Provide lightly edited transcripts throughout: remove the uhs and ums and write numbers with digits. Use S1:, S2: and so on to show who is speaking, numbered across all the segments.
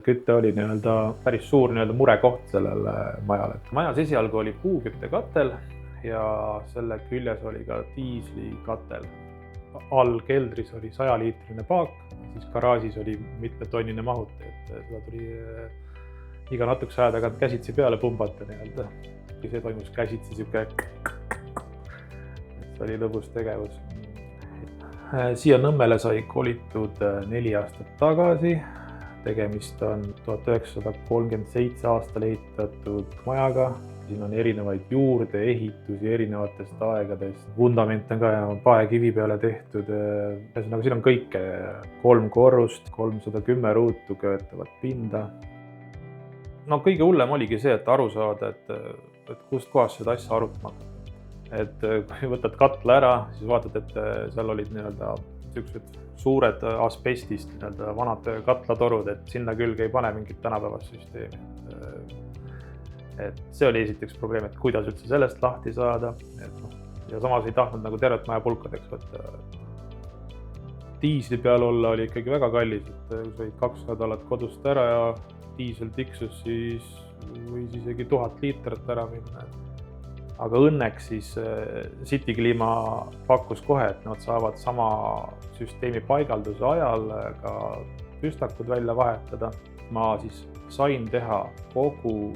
S1: Küte oli päris suur murekoht sellele majale. Majas esialgu oli puuküttekatel ja selle küljes oli ka diislikatel. All keldris oli 100-liitrine paak, siis garaažis oli mitmetonnine mahuti, et seda tuli iga natukese aja tagant käsitsi peale pumbata. See toimus käsitsi siuke, see oli lõbus tegevus. Siia Nõmmele sai kolitud 4 aastat tagasi. Tegemist on 1937 aastal ehitatud majaga. Siin on erinevaid juurdeehitusi erinevatest aegadest. Vundament on ka paekivi peale tehtud. Siin on kõike 3 korrust, 310 ruutu köötavat pinda. Kõige hullem oligi see, et aru saada, et kust kohast seda asja arutama. Et kui võtad katla ära, siis vaatad, et seal olid sellised suured asbestist vanad katlatorud, et sinna külge ei pane mingit tänapäevast süsteemi. Et see oli esiteks probleem, et kuidas üldse sellest lahti saada. Ja samas ei tahtnud tervet maja pulkadeks võtta. Diisli peal olla oli ikkagi väga kallis, et kui sa olid 2 nädalat kodust ära ja diisel tiksus, siis võis isegi 1000 liitrit ära minna. Aga õnneks siis City Clima pakkus kohe, et nad saavad sama süsteemi paigalduse ajal ka püstakud välja vahetada. Ma siis sain teha kogu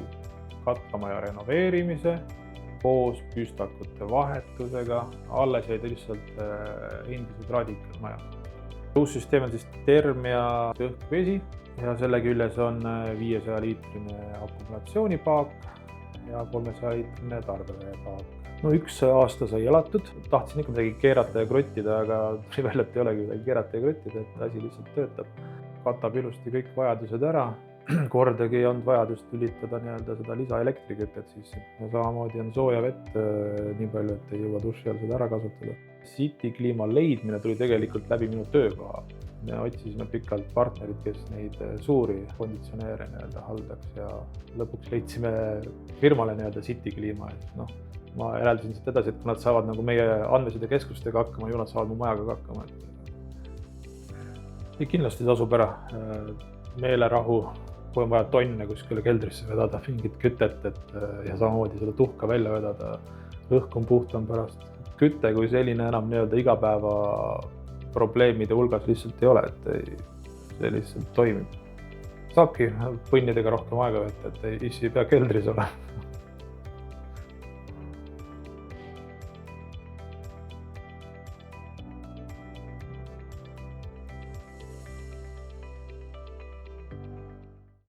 S1: katlamaja renoveerimise koos püstakute vahetusega. Alles jäid lihtsalt endised radikad maja. Uus süsteem on siis termia õhkvesi ja selle küljes on 500-liitrine akumulatsioonipaak ja 300-liitrine tarbeveepaak. 1 aasta sai elatud. Tahtsin ikka midagi keerata ja krottida, aga tuli välja, et ei olegi midagi keerata ja krottida, et asi lihtsalt töötab. Katab ilusti kõik vajadused ära. Kordagi ei olnud vajadust lülitada seda lisaelektrikütet sisse. Ja samamoodi on sooja vett nii palju, et ei jõua duši all seda ära kasutada. City Clima leidmine tuli tegelikult läbi minu töökoha. Me otsisime pikalt partnerid, kes neid suuri konditsioneere haldaks ja lõpuks leidsime firmale City Clima. Ma järeldasin siit edasi, et kui nad saavad meie andmesidekeskustega hakkama, ju nad saavad mu majaga hakkama. Kindlasti tasub ära meelerahu, kui on vaja tonne kuskile keldrisse vedada, mingit kütet ja samamoodi seda tuhka välja vedada. Õhk on puhtam pärast. Küte kui selline enam igapäeva probleemide hulgas lihtsalt ei ole, et see lihtsalt toimib. Saabki põnnidega rohkem aega võtta, et ei pea keldris olema.